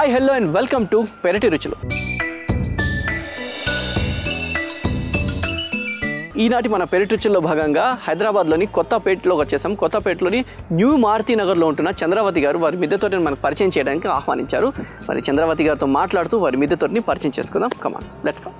Hi hello and welcome to పెరటి రుచులు. ఈనాటి మన పెరటి రుచుల్లో భాగంగా హైదరాబాద్లోని కొత్తపేటలోకి వచ్చేసాం. కొత్తపేటలోని న్యూ మారుతి నగర్లో ఉంటున్న చంద్రావతి గారు వారి మిద్దె తోటని మనకు పరిచయం చేయడానికి ఆహ్వానించారు. మరి చంద్రావతి గారితో మాట్లాడుతూ వారి మిద్దె తోటని పరిచయం చేసుకుందాం. కమాన్, లెట్స్ గో.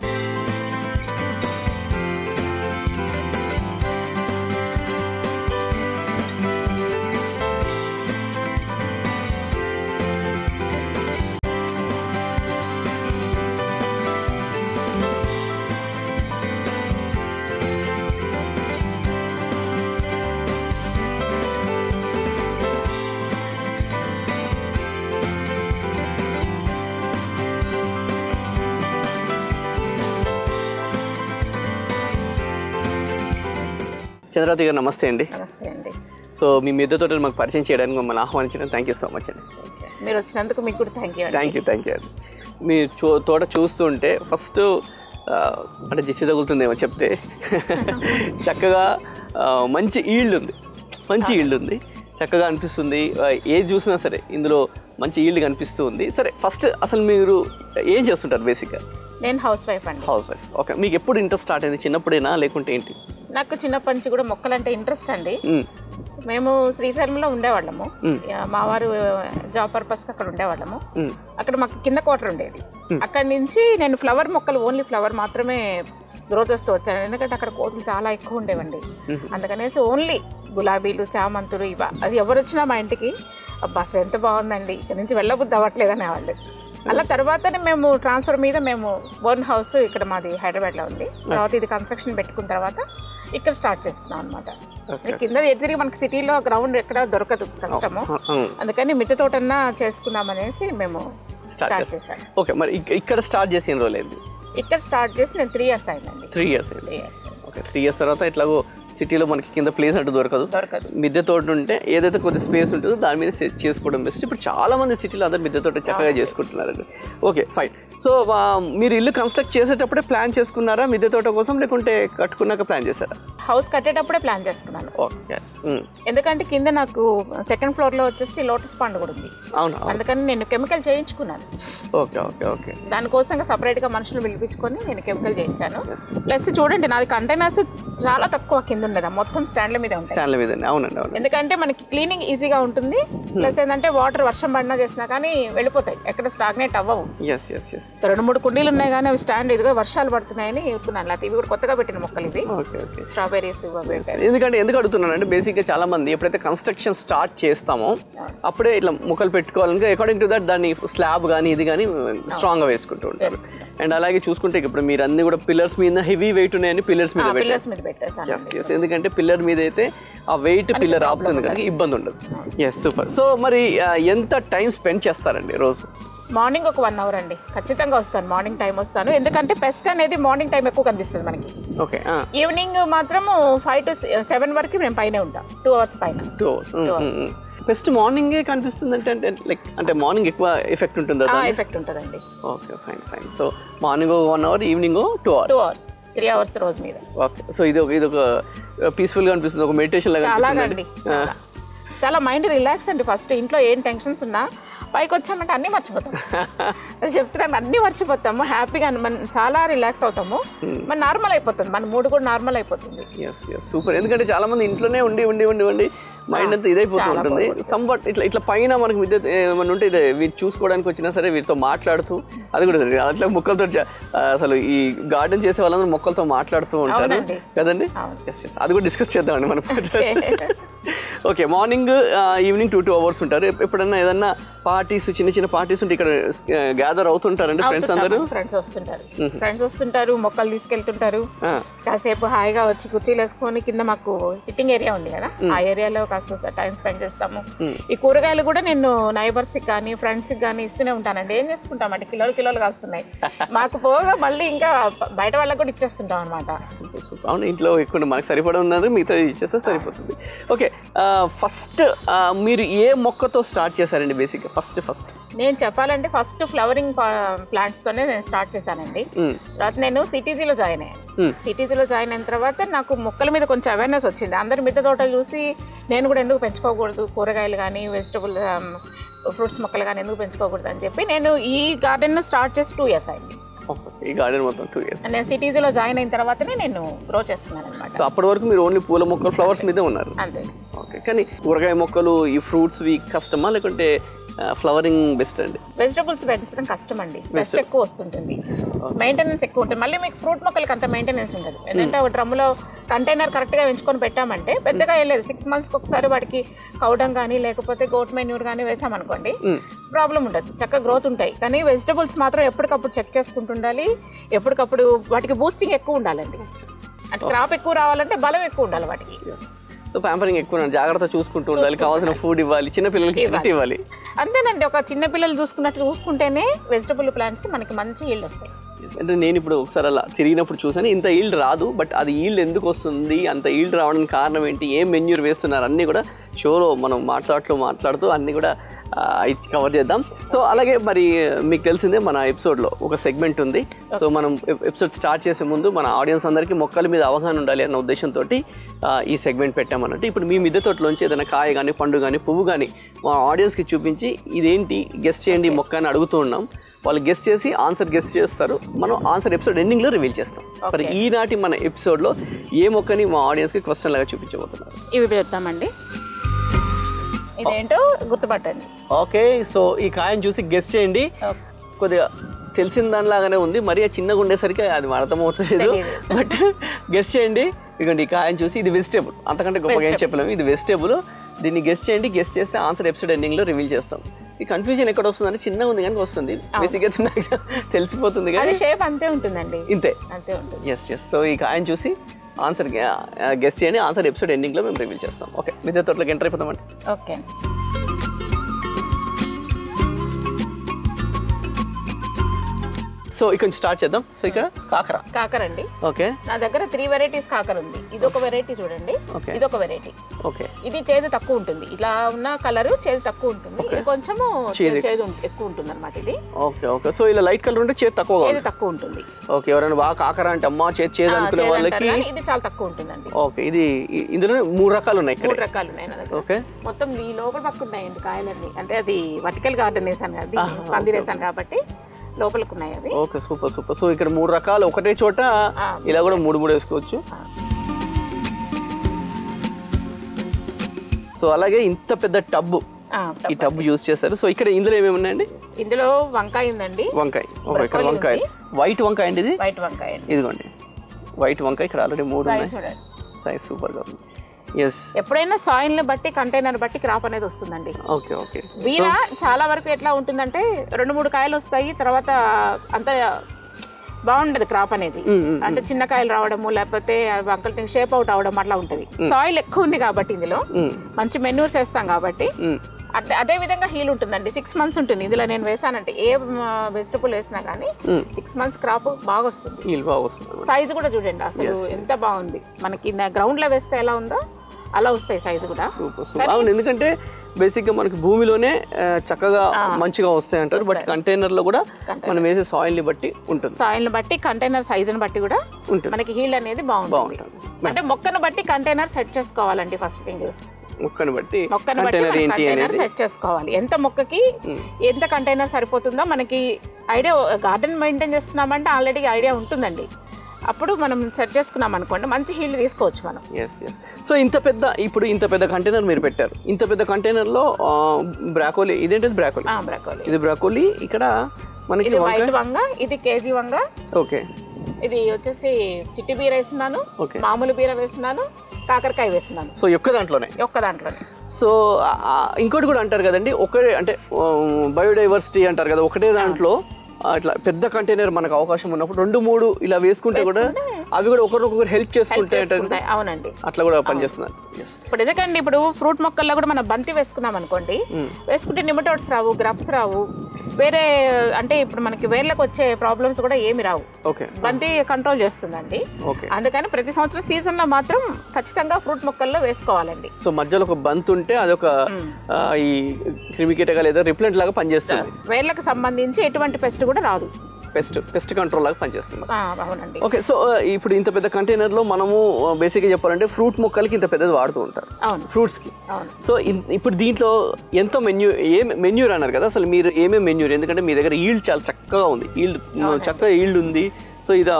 చంద్రావతి గారు నమస్తే అండి. నమస్తే అండి. సో మీ మిద్దె తోటని మాకు పరిచయం చేయడానికి మమ్మల్ని ఆహ్వానించడం థ్యాంక్ యూ సో మచ్ అండి. మీరు వచ్చినందుకు మీకు కూడా థ్యాంక్ యూ అండి. మీ తోట చూస్తుంటే ఫస్ట్ అంటే దిష్టి తగులుతుందేమో చెప్తే చక్కగా మంచి ఈల్డ్ ఉంది, చక్కగా అనిపిస్తుంది. ఏది చూసినా సరే ఇందులో మంచి ఈల్డ్ కనిపిస్తూ ఉంది. సరే, ఫస్ట్ అసలు మీరు ఏం చేస్తుంటారు బేసిక్గా? నేను హౌస్ వైఫ్ అండి. House wife. ఓకే. మీకు ఎప్పుడు ఇంట్రెస్ట్ స్టార్ట్ అయింది? చిన్నప్పుడేనా లేకుంటే ఏంటి? నాకు చిన్నప్పటి నుంచి కూడా మొక్కలంటే ఇంట్రెస్ట్ అండి. మేము శ్రీశైలంలో ఉండేవాళ్ళము. మా వారు జాబ్ పర్పస్కి అక్కడ ఉండేవాళ్ళము. అక్కడ మాకు కింద క్వార్టర్ ఉండేది. అక్కడి నుంచి నేను ఫ్లవర్ మొక్కలు, ఓన్లీ ఫ్లవర్ మాత్రమే గ్రోత్ వస్తూ వచ్చాను. ఎందుకంటే అక్కడ కోతులు చాలా ఎక్కువ ఉండేవండి. అందుకనేసి ఓన్లీ గులాబీలు, చామంతులు అది ఎవరు వచ్చినా మా ఇంటికి అబ్బా అసలు ఎంత బాగుందండి, ఇక్కడ నుంచి వెళ్ళబుద్ధి అవ్వట్లేదు అనేవాళ్ళు. అలా తర్వాతనే మేము ట్రాన్స్ఫర్ మీద మేము ఓన్ హౌస్ ఇక్కడ మాది హైదరాబాద్లో ఉంది. తర్వాత ఇది కన్స్ట్రక్షన్ పెట్టుకున్న తర్వాత ఇక్కడ స్టార్ట్ చేసుకున్నాం అనమాట. కింద తిరిగి మనకి సిటీలో గ్రౌండ్ ఎక్కడ దొరకదు, కష్టము. అందుకని మిద్దె తోటన్నా చేసుకుందాం అనేసి మేము స్టార్ట్ చేశాను. ఓకే. మరి ఇక్కడ స్టార్ట్ చేసిన రోజు ఇక్కడ స్టార్ట్ చేసి నేను 3 years అయిందండి. 3 years. ఓకే. 3 years తర్వాత ఇట్లాగో సిటీలో మనకి కింద ప్లేస్ అంటూ దొరకదు. మిద్దె తోట ఉంటే ఏదైతే కొద్ది స్పేస్ ఉంటుందో దాని మీద సెట్ చేసుకోవడం బెస్ట్. ఇప్పుడు చాలా మంది సిటీలో అందరు మిద్దె తోట చక్కగా చేసుకుంటున్నారండి. Okay, fine. సో మీరు ఇల్లు కన్స్ట్రక్ట్ చేసేటప్పుడే ప్లాన్ చేసుకున్నారా మిద్దె తోట కోసం, లేకుంటే కట్టుకున్నాక ప్లాన్ చేశారా? హౌస్ కట్టేటప్పుడే ప్లాన్ చేసుకున్నాను. ఓకే. ఎందుకంటే కింద నాకు సెకండ్ ఫ్లోర్లో వచ్చేసి లోటస్ పాండ్ కూడా ఉంది. అవును. అందుకని నేను కెమికల్ చేయించుకున్నాను. Okay okay okay. దానికోసం సపరేట్గా మనుషులు పిలిపించుకొని నేను కెమికల్ చేయించాను. ప్లస్ చూడండి, నాది కంటైనర్స్ చాలా తక్కువ కింద ఉండదు, మొత్తం స్టాండ్ల మీద ఉంటాయి. స్టాండ్ల మీద. అవునండి, అవును. ఎందుకంటే మనకి క్లీనింగ్ ఈజీగా ఉంటుంది. ప్లస్ ఏంటంటే వాటర్ వర్షం పడినా చేసినా కానీ వెళ్ళిపోతాయి, ఎక్కడ స్టాగ్నేట్ అవ్వవు. 2-3 కుండీలు ఉన్నాయి కానీ అవి స్టాండ్ ఇదిగా వర్షాలు పడుతున్నాయని చెప్తున్నాను. లేకపోతే ఇవి కూడా కొత్తగా పెట్టిన మొక్కలు ఇవి. స్ట్రాబెర్రీస్. ఎందుకు అడుగుతున్నానంటే బేసిక్గా చాలా మంది ఎప్పుడైతే కన్స్ట్రక్షన్ స్టార్ట్ చేస్తామో అప్పుడే ఇట్లా మొక్కలు పెట్టుకోవాలంటే అకార్డింగ్ టు దట్ దాన్ని స్లాబ్ కానీ ఇది కానీ స్ట్రాంగ్గా వేసుకుంటూ ఉంటారు. అండ్ అలాగే చూసుకుంటే ఇప్పుడు మీరు అన్ని కూడా పిల్లర్స్ మీద హెవీ వెయిట్ ఉన్నాయని పిల్లర్స్ మీద పెట్టారు. ఎందుకంటే పిల్లర్ మీద అయితే ఆ వెయిట్ పిల్లర్ ఆపుతుంది కానీ ఇబ్బంది ఉండదు. సూపర్. సో మరి ఎంత టైం స్పెండ్ చేస్తారండి రోజు? మార్నింగ్ ఒక 1 hour అండి, ఖచ్చితంగా వస్తాను. మార్నింగ్ టైం వస్తాను, ఎందుకంటే పెస్ట్ అనేది మార్నింగ్ టైం ఎక్కువ కనిపిస్తుంది మనకి. ఓకే. ఈవినింగ్ మాత్రము 5 to 7 వరకు మేము పైన ఉంటాం. 2 hours పైన. 2 hours. పెస్ట్ మార్నింగే కనిపిస్తుంది అంటే మార్నింగ్ ఎక్కువ ఎఫెక్ట్ ఉంటుందా? ఎఫెక్ట్ ఉంటుందండి. Okay, fine fine. So morning 1 hour, evening 2 hours. 3 hours రోజు మీద. ఓకే. సో ఇది ఒక పీస్ఫుల్గా అనిపిస్తుంది, ఒక మెడిటేషన్ లాగా అనిపిస్తుంది. చాలా మైండ్ రిలాక్స్ అండి. ఫస్ట్ ఇంట్లో ఏం టెన్షన్స్ ఉన్నా పైకి వచ్చామంటే అన్నీ మర్చిపోతాం. చెప్తున్నాను, అన్నీ మర్చిపోతాము. హ్యాపీగా చాలా రిలాక్స్ అవుతాము. మన నార్మల్ అయిపోతుంది, మన మూడ్ కూడా నార్మల్ అయిపోతుంది. సూపర్. ఎందుకంటే చాలా మంది ఇంట్లోనే ఉండి మైండ్ అంతా ఇదైపోతూ ఉంటుంది. సంబట్ ఇట్లా పైన మనకి మిద్దె ఏమన్నా ఉంటే ఇదే వీటి చూసుకోవడానికి వచ్చినా సరే వీటితో మాట్లాడుతూ అది కూడా అట్లా మొక్కలతో అసలు ఈ గార్డెన్ చేసే వాళ్ళందరూ మొక్కలతో మాట్లాడుతూ ఉంటారు కదండి. అది కూడా డిస్కస్ చేద్దామండి మనం. ఓకే. మార్నింగ్ ఈవినింగ్ 2 hours ఉంటారు. ఎప్పుడన్నా ఏదన్నా పార్టీస్, చిన్న పార్టీస్ ఉంటే ఇక్కడ గ్యాదర్ అవుతుంటారండి ఫ్రెండ్స్ అందరూ? ఫ్రెండ్స్ వస్తుంటారు, మొక్కలు తీసుకెళ్తుంటారు. కాసేపు హాయిగా వచ్చి కుర్చీలు వేసుకొని కింద మాకు సిట్టింగ్ ఏరియా ఉంది కదా, ఆ ఏరియాలో కాస్త టైం స్పెండ్ చేస్తాము. ఈ కూరగాయలు కూడా నేను నైబర్స్కి కానీ ఫ్రెండ్స్కి కానీ ఇస్తూనే ఉంటానండి. ఏం చేసుకుంటామంటే కిలోలు కాస్తున్నాయి మాకు పోగా మళ్ళీ ఇంకా బయట వాళ్ళకి కూడా ఇచ్చేస్తుంటాం అనమాట. అవును, ఇంట్లో ఎక్కువ మనకు సరిపడా ఉన్నది మిగతా ఇచ్చేస్తే సరిపోతుంది. ఓకే. ఫస్ట్ మీరు ఏ మొక్కతో స్టార్ట్ చేశారండి బేసిక్గా? ఫస్ట్ నేను చెప్పాలంటే ఫస్ట్ ఫ్లవరింగ్ ప్లాంట్స్ తోనే నేను స్టార్ట్ చేశానండి. తర్వాత నేను సిటీజీలో జాయిన్ అయ్యాను. సిటీజీలో జాయిన్ అయిన తర్వాత నాకు మొక్కల మీద కొంచెం అవేర్నెస్ వచ్చింది. అందరి మిద్దె తోటలు చూసి నేను కూడా ఎందుకు పెంచుకోకూడదు, కూరగాయలు కానీ వెజిటబుల్ ఫ్రూట్స్ మొక్కలు కానీ ఎందుకు పెంచుకోకూడదు అని చెప్పి నేను ఈ గార్డెన్ స్టార్ట్ చేసి 2 years అయింది. ఈ గార్డెన్ మొత్తం 2 years. నేను సిటీస్లో జాయిన్ అయిన తర్వాతనే నేను గ్రో చేస్తున్నాను అనమాట. సో అప్పటి వరకు మీరు ఓన్లీ పూల మొక్కలు ఫ్లవర్స్ మీదే ఉన్నారు. అంతే. ఓకే, కానీ కూరగాయ మొక్కలు ఈ ఫ్రూట్స్వి కష్టమా లేకుంటే ఫ్లవరింగ్ బెస్ట్ అండి? వెజిటబుల్స్ పెంచడం కష్టం అండి, బెస్ట్ ఎక్కువ వస్తుంటుంది, మెయింటెనెన్స్ ఎక్కువ ఉంటుంది. మళ్ళీ మీకు ఫ్రూట్ మొక్కలకి అంత మెయింటెనెన్స్ ఉండదు. ఎందుకంటే ఒక డ్రమ్లో కంటైనర్ కరెక్ట్గా పెంచుకొని పెట్టామంటే పెద్దగా వెళ్ళలేదు. 6 monthsకి ఒకసారి వాటికి కౌడం కానీ లేకపోతే గోట్ మెన్యూర్ కానీ వేసామనుకోండి ప్రాబ్లం ఉండదు, చక్కగా గ్రోత్ ఉంటాయి. కానీ వెజిటబుల్స్ మాత్రం ఎప్పటికప్పుడు చెక్ చేసుకుంటుండాలి, ఎప్పటికప్పుడు వాటికి బూస్టింగ్ ఎక్కువ ఉండాలండి. అంటే క్రాప్ ఎక్కువ రావాలంటే బలం ఎక్కువ ఉండాలి వాటికి. సో ప్యాంపరింగ్ ఎక్కువ జాగ్రత్త చూసుకుంటూ ఉండాలి, కావాల్సిన ఫుడ్ ఇవ్వాలి, చిన్నపిల్లలకి ఇవ్వాలి. అంతేనండి, ఒక చిన్న పిల్లలు చూసుకున్నట్టు చూసుకుంటేనే వెజిటబుల్ ప్లాంట్స్ మనకి మంచి ఈల్డ్ వస్తాయి. అంటే నేను ఇప్పుడు ఒకసారి అలా తిరిగినప్పుడు చూసాను, ఇంత ఈల్డ్ రాదు, బట్ అది ఈల్డ్ ఎందుకు వస్తుంది, అంత ఈల్డ్ రావడానికి కారణం ఏంటి, ఏం మెన్యూర్ వేస్తున్నారు అన్నీ కూడా షోలో మనం మాట్లాడుతూ అన్నీ కూడా కవర్ చేద్దాం. సో అలాగే మరి మీకు తెలిసిందే మన ఎపిసోడ్లో ఒక సెగ్మెంట్ ఉంది. సో మనం ఎపిసోడ్ స్టార్ట్ చేసే ముందు మన ఆడియన్స్ అందరికీ మొక్కల మీద అవగాహన ఉండాలి అన్న ఉద్దేశంతో ఈ సెగ్మెంట్ పెట్టామన్నట్టు. ఇప్పుడు మీ మిద్దె తోటలోంచి ఏదైనా కాయ కానీ పండు కానీ పువ్వు కానీ మా ఆడియన్స్కి చూపించి ఇదేంటి గెస్ట్ చేయండి మొక్క అని అడుగుతూ ఉన్నాం. వాళ్ళు గెస్ట్ చేసి ఆన్సర్ గెస్ట్ చేస్తారు, మనం ఆన్సర్ ఎపిసోడ్ ఎండింగ్లో రివీల్ చేస్తాం. మరి ఈనాటి మన ఎపిసోడ్లో ఏ మొక్కని మా ఆడియన్స్కి క్వశ్చన్ లాగా చూపించబోతున్నారు ఇవి చెప్తామండి, ఇదేంటో గుర్తుపట్టండి. ఓకే, సో ఈ కాయను చూసి గెస్ట్ చేయండి. కొద్దిగా తెలిసిన దానిలాగానే ఉంది, మరీ చిన్నగా ఉండేసరికి అది అర్థమవుతుంది, బట్ గెస్ట్ చేయండి. ఇదిగోండి ఈ కాయను చూసి ఇది వెజిటేబుల్, అంతకంటే గొప్పగా ఏం చెప్పలేము, ఇది వెజిటేబుల్. దీన్ని గెస్ట్ చేయండి, గెస్ట్ చేస్తే ఆన్సర్ ఎపిసోడ్ ఎండింగ్లో రివీల్ చేస్తాం. ఈ కన్ఫ్యూజన్ ఎక్కడ వస్తుందంటే చిన్నగా ఉంది కానీ వస్తుంది, బేసిక్గా తెలిసిపోతుంది కానీ షేప్ అంతే ఉంటుందండి, ఇంతే అంతే ఉంటుంది. ఎస్. సో ఈ కాయను చూసి ఆన్సర్ గెస్ట్ చేయండి, ఆన్సర్ ఎపిసోడ్ ఎండింగ్లో మేము రివీల్ చేస్తాం. ఓకే, మిద్దె తోటలోకి ఎంటర్ అయిపోతామండి. ఓకే, సో ఇక్కడ స్టార్ట్ చేద్దాం. సో ఇక్కడ కాకర అండి. ఓకే, నా దగ్గర 3 varieties కాకర ఉంది. ఇది ఒక వెరైటీ చూడండి, ఇది ఒక వెరైటీ. ఓకే, ఇది చేదు తక్కువ ఉంటుంది, ఇలా ఉన్న కలర్ చేదు తక్కువ ఉంటుంది, ఇది కొంచెము చేదు ఎక్కువ ఉంటుంది అనమాట. ఇది ఓకే ఓకే. సో ఇలా లైట్ కలర్ ఉంటే చేదు తక్కువ ఉంటుంది. ఓకే, ఎవరైనా బాగా కాకర అంటే అమ్మా చేదు అనుకునే వాళ్ళకి ఇది చాలా తక్కువ ఉంటుందండి. ఓకే, ఇది ఇందులో 3 రకాలు ఉన్నాయి. 3 రకాలు ఉన్నాయి నా దగ్గర. ఓకే, మొత్తం ఈ లోపల పక్క ఉన్నాయండి కాయలన్నీ. అంటే అది వర్టికల్ గార్డెన్ వేసాను కదా, పందిరేసాను కాబట్టి లోపలికి ఉన్నాయి అవి. Okay, super super. సో ఇక్కడ 3 రకాలు ఒకటే చోట ఇలా కూడా 3 వేసుకోవచ్చు. సో అలాగే ఇంత పెద్ద టబ్బు, ఈ టబ్బు యూజ్ చేస్తారు. సో ఇక్కడ ఇందులో ఏమేమి ఉన్నాయండి? ఇందులో వంకాయ ఉందండి. వంకాయ, ఓకే, ఇక్కడ వంకాయ, వైట్ వంకాయ అండి. ఇది వైట్ వంకాయ, ఇదిగోండి వైట్ వంకాయ. ఇక్కడ ఆల్రెడీ 3 ఉన్నాయి. సైజ్ సూపర్ గా ఉంది. ఎప్పుడైనా సాయిల్ ని బట్టి కంటైనర్ బట్టి క్రాప్ అనేది వస్తుందండి. Okay okay. వీర చాలా వరకు ఎట్లా ఉంటుందంటే 2-3 కాయలు వస్తాయి, తర్వాత అంత బాగుండదు క్రాప్ అనేది. అంటే చిన్న కాయలు రావడము లేకపోతే వంకల షేప్ అవుట్ అవడం అట్లా ఉంటుంది. సాయిల్ ఎక్కువ ఉంది కాబట్టి ఇందులో మంచి మెన్యూర్స్ వేస్తాం కాబట్టి అదే విధంగా హీల్ ఉంటుందండి. 6 months ఉంటుంది ఇందులో. నేను వేసానంటే ఏ వెజిటబుల్ వేసినా కానీ 6 months క్రాప్ బాగా వస్తుంది. సైజు కూడా చూడండి అసలు ఎంత బాగుంది. మనకి గ్రౌండ్ లో వేస్తే ఎలా ఉందో అలా వస్తాయి సైజు కూడా. ఎందుకంటే బేసిక్ గా మనకి భూమిలోనే చక్కగా మంచిగా వస్తాయి అంటారు, బట్ కంటైనర్ లో కూడా మనం వేసే సాయిల్ ని బట్టి ఉంటుంది. సాయిల్ ని బట్టి కంటైనర్ సైజుని బట్టి కూడా మనకి హీల్ అనేది బాగుంటుంది. అంటే మొక్కను బట్టి కంటైనర్ సెట్ చేసుకోవాలండి. ఫస్ట్ థింగ్ మొక్కను బట్టి కంటైనర్ సెట్ చేసుకోవాలి. ఎంత మొక్కకి ఎంత కంటైనర్ సరిపోతుందో మనకి ఐడియా. గార్డెన్ మెయింటైన్ చేస్తున్నామంటే ఆల్రెడీ ఐడియా ఉంటుందండి. అప్పుడు మనం సెట్ చేసుకున్నాం అనుకోండి మంచి హీల్ తీసుకోవచ్చు మనం. సో ఇంత పెద్ద కంటైనర్ మీరు పెట్టారు. ఇంత పెద్ద కంటైనర్ లో బ్రాకోలీ, ఇదేంటి బ్రాకోలీ? ఇది బ్రాకోలీ. ఇక్కడ మనకి వైట్ వంగ, ఇది కేజీ వంగ. ఓకే, ఇది వచ్చేసి చిట్టి బీర వేస్తున్నాను, మామూలు బీర వేస్తున్నాను, కాకరకాయ వేస్తున్నాను. సో ఒక్క దాంట్లోనే. సో ఇంకోటి కూడా అంటారు కదండి, ఒకటే అంటే బయోడైవర్సిటీ అంటారు కదా, ఒకటే దాంట్లో ఇట్లా పెద్ద కంటైనర్ మనకు అవకాశం ఉన్నప్పుడు 2-3 ఇలా వేసుకుంటే కూడా అవి కూడా ఒకరికొకరు హెల్ప్ చేసుకుంటే. అవునండి, అట్లా కూడా పనిచేస్తున్నారు. ఇప్పుడు ఎందుకండి, ఇప్పుడు ఫ్రూట్ మొక్కల్లో కూడా మనం బంతి వేసుకున్నాం అనుకోండి, వేసుకుంటే నిమటోడ్స్ రావు, గ్రబ్స్ రావు, వేరే అంటే ఇప్పుడు మనకి వేర్లకు వచ్చే ప్రాబ్లమ్స్ కూడా ఏమి రావు. బంతి కంట్రోల్ చేస్తుందండి. అందుకని ప్రతి సంవత్సరం సీజన్ లో మాత్రం ఖచ్చితంగా ఫ్రూట్ మొక్కల్లో వేసుకోవాలండి. సో మధ్యలో ఒక బంతి ఉంటే అదొక ఈ క్రిమికీటకాలు ఏదో రిప్లెంట్ లాగా పనిచేస్తుంది. వేర్లకు సంబంధించి ఎటువంటి పెస్ట్ కూడా రాదు. పెస్ట్ కంట్రోల్ లాగా పనిచేస్తుంది. అవునండి. ఓకే, సో ఇప్పుడు ఇంత పెద్ద కంటైనర్లో మనము బేసిక్గా చెప్పాలంటే ఫ్రూట్ మొక్కలకి ఇంత పెద్దది వాడుతూ ఉంటారు, ఫ్రూట్స్కి. సో ఇప్పుడు దీంట్లో ఎంతో మెన్యూర్ అన్నారు కదా, అసలు మీరు ఏమేమి మెన్యూర్, ఎందుకంటే మీ దగ్గర ఈల్డ్ చాలా చక్కగా ఉంది, చక్కగా ఈల్డ్ ఉంది. సో ఇది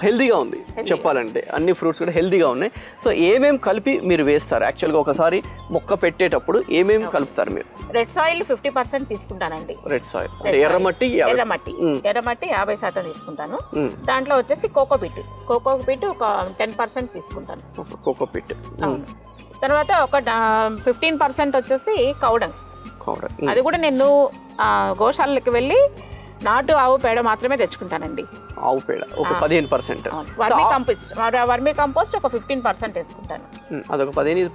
హెల్దీగా ఉంది చెప్పాలంటే, అన్ని ఫ్రూట్స్ కూడా హెల్దీగా ఉన్నాయి. సో ఏమేమి కలిపి మీరు వేస్తారు యాక్చువల్గా ఒకసారి మొక్క పెట్టేటప్పుడు ఏమేమి కలుపుతారు మీరు? రెడ్ సాయిల్ 50% తీసుకుంటానండి. రెడ్ సాయిల్ ఎర్రమట్టి 50% తీసుకుంటాను. దాంట్లో వచ్చేసి కోకోపీట్ ఒక 10% తీసుకుంటాను. కోకోపీట్ తర్వాత ఒక 15% వచ్చేసి కౌడంగ్. అది కూడా నేను గోశాలకి వెళ్ళి నాటు ఆవు పేడ మాత్రమే తెచ్చుకుంటానండి. ఆవు పేడ ఒక 15%. వర్మీ కంపోస్ట్ ఒక 15% వేసుకుంటాను. అదొక 15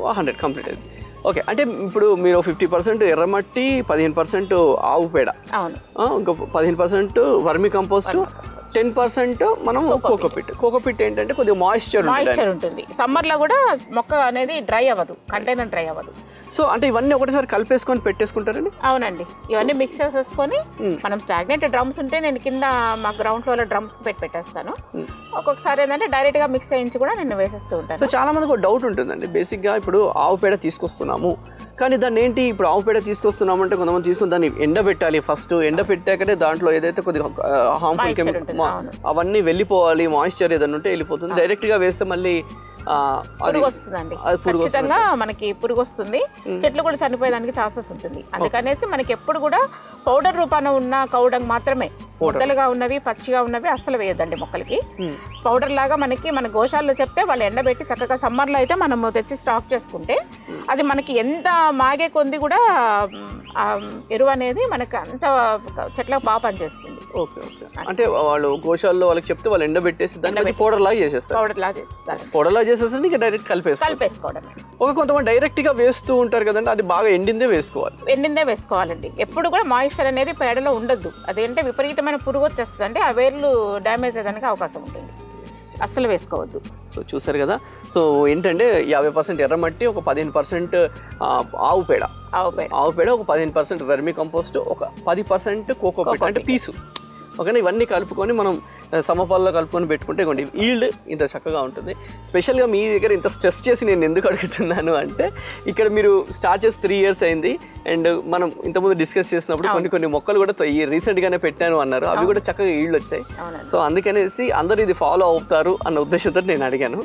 100 కంప్లీట్ అయింది. ఓకే, అంటే ఇప్పుడు మీరు 50% ఎర్రమట్టి, 15% ఆవు పేడ, ఇంకా 15% వర్మీ కంపోస్ట్, 10% మనం కోకోపీట్ ఏంటంటే కొద్దిగా మాయిశ్చర్ ఉంటుంది. సమ్మర్ లో కూడా మొక్క అనేది డ్రై అవ్వదు, కంటైనర్ డ్రై అవ్వదు. సో అంటే ఇవన్నీ ఒకటేసారి కలిపేసుకొని పెట్టేసుకుంటారండి? అవునండి, ఇవన్నీ మిక్స్ చేసేసుకొని మనం స్టాగ్నెంట్ డ్రమ్స్ ఉంటే నేను కింద మా గ్రౌండ్ ఫ్లోర్ లో డ్రమ్స్ పెట్టేస్తాను. ఒక్కొక్కసారి ఏంటంటే డైరెక్ట్ గా మిక్స్ చేయించి కూడా నేను వేసేస్తూ ఉంటాను. సో చాలా మందికి ఒక డౌట్ ఉంటుందండి, బేసిక్ గా ఇప్పుడు ఆవు పేడ తీసుకొస్తున్నాము కానీ దాన్ని ఏంటి ఇప్పుడు ఆవు పేడ తీసుకొస్తున్నాము అంటే కొంతమంది తీసుకుని దాన్ని ఎండబెట్టాలి, ఫస్ట్ ఎండబెట్టాకనే దాంట్లో ఏదైతే కొద్దిగా హార్మ్ఫుల్ కెమికల్ అవన్నీ వెళ్ళిపోవాలి, మాయిశ్చర్ ఏదైనా ఉంటే వెళ్ళిపోతుంది. డైరెక్ట్ గా వేస్తే మళ్ళీ పురుగు వస్తుందండి, ఖచ్చితంగా మనకి పురుగు వస్తుంది, చెట్లు కూడా చనిపోయేదానికి ఛాన్సెస్ ఉంటుంది. అందుకనేసి మనకి ఎప్పుడు కూడా పౌడర్ రూపాన ఉన్న కౌడంగ్ మాత్రమే, ముద్దలుగా ఉన్నవి పచ్చిగా ఉన్నవి అస్సలు వేయద్దండి మొక్కలకి. పౌడర్ లాగా మన గోశాలలో చెప్తే వాళ్ళు ఎండబెట్టి చక్కగా సమ్మర్లో అయితే మనము తెచ్చి స్టాక్ చేసుకుంటే అది మనకి ఎంత మాగే కొంది కూడా ఎరువు అనేది మనకి అంత చెట్లకు బాగా పనిచేస్తుంది. ఓకే ఓకే, అంటే వాళ్ళు గోశాలలో వాళ్ళకి చెప్తే వాళ్ళు ఎండబెట్టేసి దాన్ని పౌడర్ లాగా చేసేస్తారు. పౌడర్ లాగా చేసేసి ఇంకా డైరెక్ట్ కలిపేసుకోవడం. ఓకే, కొంతమంది డైరెక్ట్ గా వేస్తూ ఉంటారు కదండి, అది బాగా ఎండిందే వేసుకోవాలండి. ఎప్పుడు కూడా మాయిశ్చర్ అనేది పేడలో ఉండద్దు, అదేంటే విపరీతమైన పురుగు వచ్చేస్తుంది, అంటే ఆ వేర్లు డ్యామేజ్ అయ్యేదానికి అవకాశం ఉంటుంది, అస్సలు వేసుకోవద్దు. సో చూసారు కదా, సో ఏంటంటే 50% ఎర్రమట్టి, ఒక 15% ఆవు పేడ, ఒక 15% వెర్మి కంపోస్ట్, ఒక 10% కోకోపీట్ అంటే పీసు. ఓకేనా, ఇవన్నీ కలుపుకొని మనం సమపాల్లో కలుపుకొని పెట్టుకుంటే ఇవ్వండి ఈల్డ్ ఇంత చక్కగా ఉంటుంది. స్పెషల్గా మీ దగ్గర ఇంత స్ట్రెస్ చేసి నేను ఎందుకు అడుగుతున్నాను అంటే, ఇక్కడ మీరు స్టార్ట్ చేసి 3 years అయింది, అండ్ మనం ఇంతకుముందు డిస్కస్ చేసినప్పుడు కొన్ని మొక్కలు కూడా రీసెంట్గానే పెట్టాను అన్నారు, అవి కూడా చక్కగా ఈల్డ్ వచ్చాయి. సో అందుకనేసి అందరూ ఇది ఫాలో అవుతారు అన్న ఉద్దేశంతో నేను అడిగాను.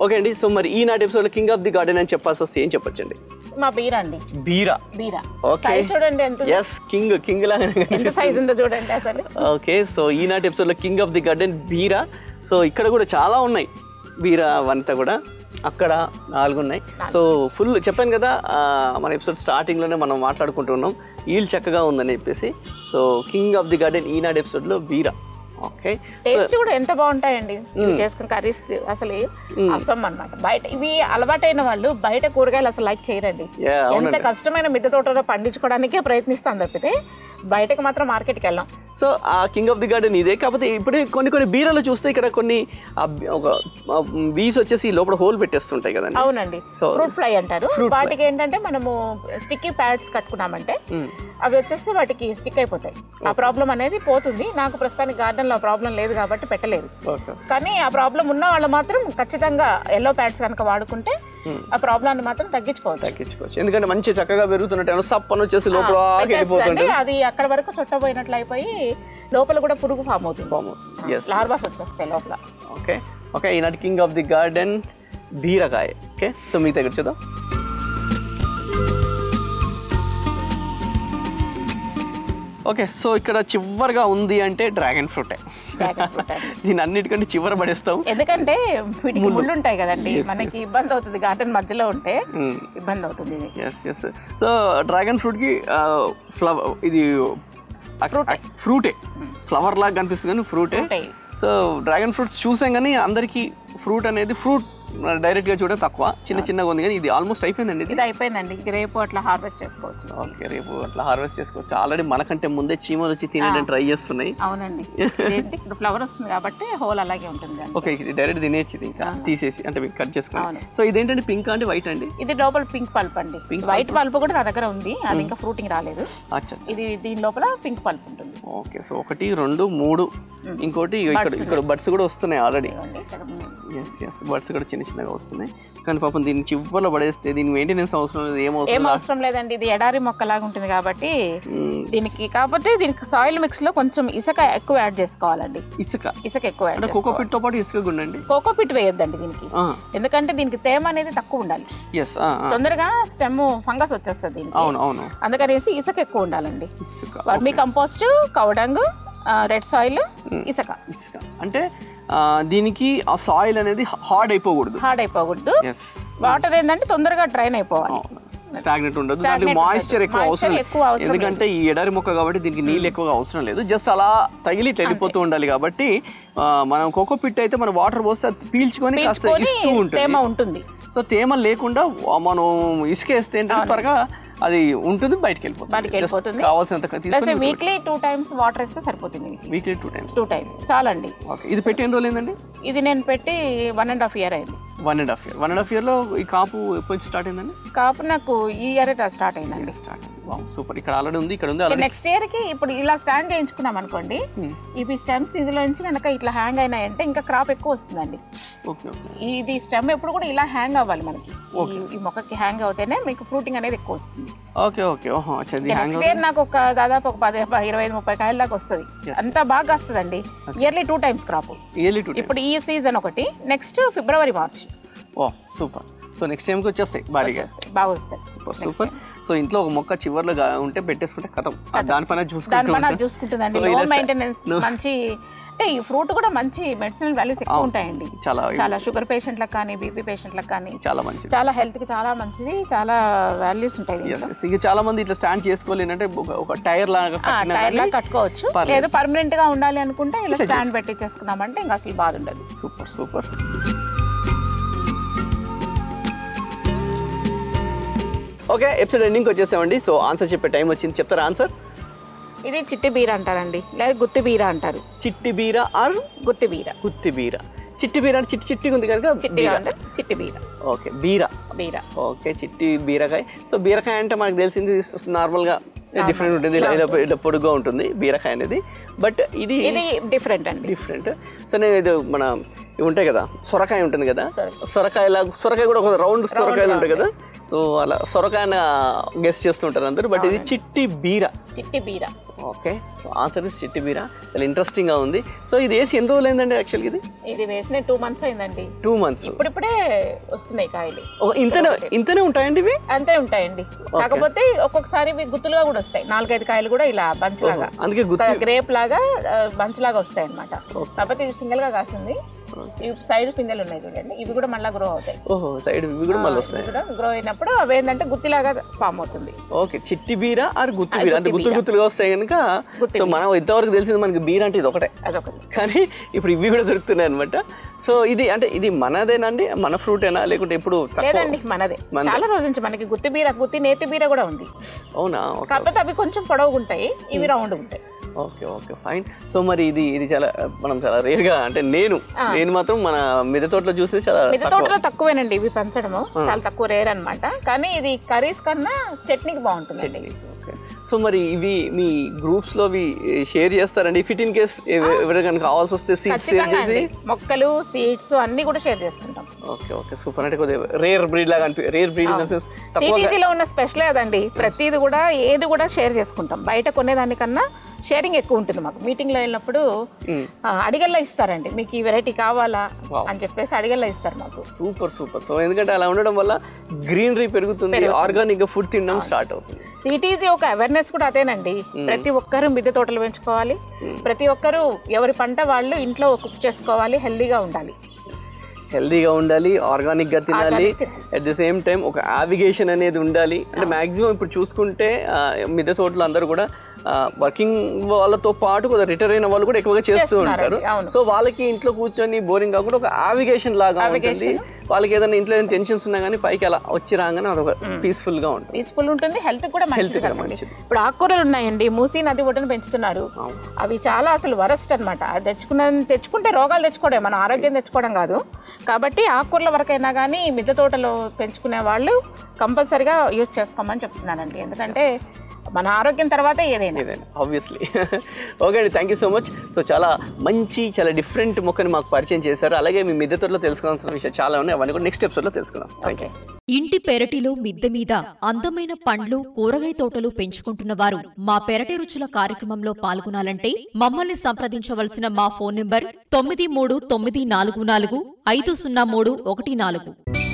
ఓకే అండి, సో మరి ఈనాటి episode king of the garden అని చెప్పాల్సి వస్తే ఏం చెప్పొచ్చండి? మా బీరా అండి. బీరా సైజ్ చూడండి ఎంత. yes కింగ్ లాగా ఎంత సైజ్ ఉందో చూడండి అసలు. ఓకే, సో ఈనాటి ఎపిసోడ్ లో కింగ్ ఆఫ్ ది గార్డెన్ బీరా. సో ఇక్కడ కూడా చాలా ఉన్నాయి బీరా అంతా కూడా, అక్కడ 4 ఉన్నాయి. సో ఫుల్ చెప్పాను కదా, మన ఎపిసోడ్ స్టార్టింగ్లోనే మనం మాట్లాడుకుంటున్నాం ఈల్డ్ చక్కగా ఉందని చెప్పేసి. So king of the garden ఈనాటి ఎపిసోడ్లో బీరా. ఓకే, టేస్ట్ కూడా ఎంత బాగుంటాయండి ఇవి చేసుకుని కర్రీస్, అసలు అసం అన్నమాట. బయట ఇవి అలవాటైన వాళ్ళు బయట కూరగాయలు అసలు లైక్ చేయరండి. ఎంత కష్టమైన మిద్దె తోటలో పండించుకోవడానికే ప్రయత్నిస్తాం తప్పితే బయటకు మాత్రం మార్కెట్కి వెళ్ళాం. సో ఆ కింగ్ ఆఫ్ ది గార్డెన్ ఇదే, కాకపోతే ఇప్పుడు కొన్ని బీరాలు చూస్తే ఇక్కడ కొన్ని ఒక బీస్ వచ్చేసి లోపల హోల్ పెట్టేస్తుంటాయి కదండి. అవునండి, ఫ్రూట్ ఫ్లై అంటారు వాటికి. ఏంటంటే మనము స్టిక్కీ ప్యాడ్స్ కట్టుకున్నామంటే అవి వచ్చేసి వాటికి స్టిక్ అయిపోతాయి. ఆ ప్రాబ్లం అనేది పోతుంది. నాకు ప్రస్తుతానికి గార్డెన్ లో ప్రాబ్లం లేదు కాబట్టి పెట్టలేదు, కానీ ఆ ప్రాబ్లం ఉన్న వాళ్ళు మాత్రం ఖచ్చితంగా ఎల్లో ప్యాడ్స్ కనుక వాడుకుంటే ఆ ప్రాబ్లాన్ని మాత్రం తగ్గించుకోవచ్చు. ఎందుకంటే మంచి చక్కగా పెరుగుతున్నట్టు సప్పని వచ్చేసి లోపల అది అక్కడ వరకు చుట్టపోయినట్లు అయిపోయి లోపల కూడా పురుగు ఫామ్ అవుతుంది, లార్వాస్ వచ్చేస్తాయి లోపల. ఓకే, ఈనాటి కింగ్ ఆఫ్ ది గార్డెన్ బీరకాయ. ఓకే, సో మీ దగ్గర చూద్దాం. ఓకే, సో ఇక్కడ చివరిగా ఉంది అంటే డ్రాగన్ ఫ్రూటే. దీని అన్నిటికంటే చివర పడేస్తాం, ఎందుకంటే వీటికి ముళ్ళు ఉంటాయి కదండి, మనకి ఇబ్బంది అవుతుంది గార్డెన్ మధ్యలో ఉంటే ఇబ్బంది అవుతుంది. సో డ్రాగన్ ఫ్రూట్కి ఇది ఫ్రూటే, ఫ్లవర్ లాగా కనిపిస్తుంది కానీ ఫ్రూటే. సో డ్రాగన్ ఫ్రూట్స్ చూసాం కానీ అందరికీ ఫ్రూట్ అనేది ఫ్రూట్ డైరెక్ట్గా చూడడం తక్కువ, చిన్నగా ఉంది కానీ ఇది ఆల్మోస్ట్ అయిపోయిందండి. ఇది అయిపోయిందండి, రేపు అట్లా హార్వెస్ట్ చేసుకోవచ్చు. ఓకే, రేపు అట్లా హార్వెస్ట్ చేసుకోవచ్చు. ఆల్రెడీ మనకంటే ముందే చీమలు వచ్చి తినేయడానికి ట్రై చేస్తున్నాయి. అవునండి, ఇప్పుడు ఫ్లవర్ వస్తుంది కాబట్టి హోల్ అలాగే ఉంటుంది. ఓకే, ఇది డైరెక్ట్ తినేయచ్చు ఇంకా తీసేసి, అంటే మీకు కట్ చేసుకోవాలి. సో ఇదేంటండి, పింక్ అంటే వైట్ అండి? ఇది లోపల పింక్ పల్ప్ అండి. వైట్ పల్ప్ కూడా నా దగ్గర ఉంది, అది ఇంకా ఫ్రూటింగ్ రాలేదు. ఇది దీని లోపల పింక్ పల్ప్ ఉంటుంది. ఓకే, సో 1 2 3 ఇంకోటి ఇక్కడ బడ్స్ కూడా వస్తున్నాయి ఆల్రెడీ. ఎస్, బడ్స్ కూడా చిన్నగా వస్తున్నాయి. కానీ పాపం దీన్ని చివర్లో పడేస్తే దీని మెయింటెనెన్స్ ఏం అవసరం లేదండి. ఇది ఎడారి మొక్కలాగా ఉంటుంది కాబట్టి కాకపోతే దీనికి సాయిల్ మిక్స్ లో కొంచెం ఇసుక ఎక్కువ యాడ్ చేసుకోవాలండి. ఇసుక ఎక్కువ యాడ్, కోకోపిట్ తో పాటు ఇసుక ఉండండి. కోకోపిట్ వేయొద్దండి దీనికి, ఎందుకంటే దీనికి తేమ అనేది తక్కువ ఉండాలి. తొందరగా స్టెమ్ ఫంగస్ వచ్చేస్తుంది. అవును, అందుకనేసి ఇసుక ఎక్కువ ఉండాలండి. Vermi compost, cow dung, red soil, ఇసుక. అంటే దీనికి ఆ సాయిల్ అనేది హార్డ్ అయిపోకూడదు. వాటర్ ఏంటంటే తొందరగా డ్రైన్ అయిపోవాలి, స్టాగ్నెంట్ ఉండదు. దానికి మాయిశ్చర్ ఎక్కువ అవసరం, ఎందుకంటే ఈ ఎడారి మొక్క కాబట్టి దీనికి నీళ్ళు ఎక్కువగా అవసరం లేదు. జస్ట్ అలా తగిలి వెళ్ళిపోతూ ఉండాలి. కాబట్టి మనం కోకోపిట్ అయితే మనం వాటర్ పోస్తే పీల్చుకొని కాస్త ఇస్తూ ఉంటుంది. సో తేమ లేకుండా మనం ఇసుకేస్తే ఏంటంటే త్వరగా అది ఉంటుంది, బయటకి వెళ్ళిపోతుంది. కావాల్సినంత వీక్లీ 2 times వాటర్ ఇస్తే సరిపోతుంది. వీక్లీ 2 times చాలండి. ఇది పెట్టి ఎన్ని రోజులు అయిందండి? ఇది నేను పెట్టి 1.5 year అయింది. 1.5 year లో ఈ కాపు ఎప్పుడు స్టార్ట్ అయిందండి? కాపు నాకు ఈ ఇయర్ స్టార్ట్ అయిందండి. సూపర్, ఇక్కడ ఆల్రెడీ ఉంది, ఇక్కడ ఉంది. నెక్స్ట్ ఇయర్ కి ఇప్పుడు ఇలా స్టాండ్ చేయించుకున్నాం అనుకోండి, ఇవి స్టెమ్స్ ఇందులో నుంచి కనుక ఇట్లా హ్యాంగ్ అయినాయంటే ఇంకా క్రాప్ ఎక్కువ వస్తుందండి. ఇది స్టెమ్ ఎప్పుడు కూడా ఇలా హ్యాంగ్ అవ్వాలి మనకి, ఈ మొక్కకి హ్యాంగ్ అవుతేనే మీకు ఫ్రూటింగ్ అనేది ఎక్కువ వస్తుంది. నెక్స్ట్ ఇయర్ నాకు దాదాపు ఒక 25-30 కాయల దాకా వస్తుంది. అంతా బాగా వస్తుందండి. Yearly 2 times crop. ఇప్పుడు ఈ సీజన్ ఒకటి, next February March. Super. So next టైంకి వచ్చేస్తాయి, బాగా వస్తాయి. సూపర్. సో ఇంట్లో ఒక మొక్క చివర్లో ఉంటే పెట్టేసుకుంటే కథం, దాని పైన చూసుకుంటుందండి. లో మెయింటెనెన్స్, మంచి అంటే ఈ ఫ్రూట్ కూడా మంచి మెడిసినల్ వాల్యూస్ ఎక్కువ ఉంటాయండి. చాలా షుగర్ పేషెంట్లకు కానీ, బీపీ పేషెంట్లకు కానీ చాలా మంచిది, చాలా హెల్త్ కి చాలా మంచిది, చాలా వాల్యూస్ ఉంటాయి. చాలా మంది ఇట్లా స్టాండ్ చేసుకోలేనంటే ఒక టైర్ లాగా కట్టుకోవచ్చు, లేదా పర్మనెంట్ గా ఉండాలి అనుకుంటే ఇలా స్టాండ్ పెట్టి చేసుకున్నామంటే ఇంకా అసలు బాధ ఉండదు. సూపర్. ఓకే, ఎపిసోడ్ ఎండింగ్కి వచ్చేసామండి. సో ఆన్సర్ చెప్పే టైం వచ్చింది, చెప్తారా ఆన్సర్? ఇది చిట్టి బీర అంటారండి, లేదా గుత్తి బీర అంటారు. చిట్టి బీర ఆర్ గుత్తి బీర? చిట్టి బీర అంటే చిట్టి ఉంది కనుక చిట్టి బీర. ఓకే, బీర. ఓకే, చిట్టి బీరకాయ. సో బీరకాయ అంటే మనకు తెలిసింది నార్మల్గా డిఫరెంట్ ఉంటుంది, ఇలా పొడుగ్గా ఉంటుంది బీరకాయ అనేది. బట్ ఇది డిఫరెంట్. సో నేను ఇది మన ఇవి ఉంటాయి కదా, సొరకాయ ఉంటుంది కదా, సొరకాయ కూడా ఒక రౌండ్ సొరకాయలు ఉంటాయి కదా, సో అలా సొరకాయన గెస్ట్ చేస్తుంటారు అందరూ. బట్ ఇది చిట్టి బీర. ఓకే, సో ఆన్సర్ ఇస్ చిట్టి బీర. చాలా ఇంట్రెస్టింగ్ గా ఉంది. సో ఇది వేసి ఎన్ని రోజులు అయిందండి? యాక్చువల్గా ఇది వేసిన 2 months అయిందండి. 2 months. ఇప్పుడిప్పుడే వస్తున్నాయి కాయలు. ఇంతనే ఉంటాయండి ఇవి? అంతే ఉంటాయండి, కాకపోతే ఒక్కొక్కసారి ఇవి గుత్తులుగా కూడా వస్తాయి. 4-5 కాయలు కూడా ఇలా బంచ్ లాగా, అందుకే గ్రేప్ లాగా బంచ్ లాగా వస్తాయి అనమాట. కాకపోతే ఇది సింగిల్ గా కాస్తుంది. ఈ సైడ్ పిందెలు ఉన్నాయి చూడండి, ఇవి కూడా మళ్ళీ గ్రో అవుతాయి. గ్రో అయినప్పుడు అవి ఏంటంటే గుత్తిలాగా ఫామ్ అవుతుంది. ఓకే, చిట్టి బీర ఆర్ గుత్తి బీర అంటే గుత్తులుగా వస్తాయి కనుక. సో మనం ఇంతవరకు తెలిసింది మనకి బీర అంటే ఇది ఒకటే, కానీ ఇప్పుడు ఇవి కూడా దొరుకుతున్నాయి అనమాట. సో ఇది అంటే ఇది మనదేనండి, మన ఫ్రూటేనా లేకుంటే ఇప్పుడు? లేదండి, మనదే. చాలా రోజుల నుంచి మనకి గుత్తి నేతి బీర కూడా ఉంది. అవునా? కాకపోతే అవి కొంచెం పొడవుగా ఉంటాయి, ఇవి రౌండ్ ఉంటాయి. Okay, fine. సో మరి ఇది చాలా మనం చాలా రేర్ గా, అంటే నేను మాత్రం మన మిద్దె తోటలో చూసి చాలా మిద్దె తోటలో తక్కువేనండి ఇవి పెంచడము, చాలా తక్కువ రేర్ అనమాట. కానీ ఇది కర్రీస్ కన్నా చట్నీకి బాగుంటుంది. సో మరి ఇవి మీ గ్రూప్స్ లో షేర్ చేస్తారండి? ఇఫ్ ఇట్ ఇన్ కేస్ ఎవరికైనా కావాల్సి వస్తే సీడ్స్ షేర్ చేసి, మొక్కలు, సీడ్స్ అన్ని కూడా షేర్ చేసుకుంటాం. Okay, super. అంటే కొద్దిగా రేర్ బ్రీడ్ లాగా rare breed in the sense సిటీలో ఉన్న స్పెషల్ అదండి. ప్రతిది కూడా ఏది కూడా షేర్ చేసుకుంటాం. బయట కొనేదానికన్నా షేరింగ్ ఎక్కువ ఉంటుంది. మాకు మీటింగ్ లో వెళ్ళినప్పుడు అడిగల్లా ఇస్తారండి, మీకు ఈ వెరైటీ కావాలా అని చెప్పేసి అడిగల్లా ఇస్తారు మాకు. సూపర్. సో ఎందుకంటే అలా ఉండడం వల్ల గ్రీనరీ పెరుగుతుంది, ఆర్గానిక్ గా ఫుడ్ తినడం స్టార్ట్ అవుతుంది. సిటీజీ ఒక అవేర్నెస్ కూడా అదేనండి. ప్రతి ఒక్కరు మిద్దె తోటలు పెంచుకోవాలి, ప్రతి ఒక్కరు ఎవరి పంట వాళ్ళు ఇంట్లో కుక్ చేసుకోవాలి, హెల్దీగా ఉండాలి, ఆర్గానిక్ గా తినాలి. అట్ ది సేమ్ టైం ఒక నావిగేషన్ అనేది ఉండాలి. అంటే మాక్సిమం ఇప్పుడు చూసుకుంటే మిద్దె తోటలు అందరూ కూడా వర్కింగ్ వాళ్ళతో పాటు కొద్దిగా రిటైర్ అయిన వాళ్ళు కూడా ఎక్కువగా చేస్తూ ఉంటారు. సో వాళ్ళకి ఇంట్లో కూర్చొని బోరింగ్ కాకుండా ఒక నావిగేషన్ లాగా ఉంటుంది. వాళ్ళకి ఏదైనా ఇంట్లో ఏదైనా టెన్షన్స్ ఉన్నా కానీ పైకి అలా వచ్చి రాగానే అదొక పీస్ఫుల్గా ఉంటుంది. పీస్ఫుల్ ఉంటుంది, హెల్త్ కూడా మంచిది. ఇప్పుడు ఆకుకూరలు ఉన్నాయండి, మూసీ నది ఒడ్డున పెంచుతున్నారు, అవి చాలా అసలు వరస్ట్ అనమాట. అది తెచ్చుకుంటే రోగాలు తెచ్చుకోవడం, మన ఆరోగ్యం తెచ్చుకోవడం కాదు. కాబట్టి ఆకుకూరల వరకైనా కానీ మిద్దె తోటలో పెంచుకునే వాళ్ళు కంపల్సరీగా యూజ్ చేసుకోమని చెప్తున్నానండి. ఎందుకంటే మన ఆరోగ్యం తర్వాతే ఏదైనా ఆబ్వియస్లీ. ఓకే అండి, thank you so much. So చాలా మంచి, చాలా డిఫరెంట్ మొక్కని మాకు పరిచయం చేశారు. అలాగే మీ మిద్దె తోటలో తెలుసుకోవాల్సిన విషయాలు చాలా ఉన్నాయి, అవన్నీ కూడా నెక్స్ట్ ఎపిసోడ్లో తెలుసుకుందాం. Thank you. ఇంటి పెరటిలో మిద్దె మీద అందమైన పండ్లు, కూరగాయ తోటలు పెంచుకుంటున్న వారు మా పెరటి రుచుల కార్యక్రమంలో పాల్గొనాలంటే మమ్మల్ని సంప్రదించవలసిన మా ఫోన్ నంబర్ 9394450314.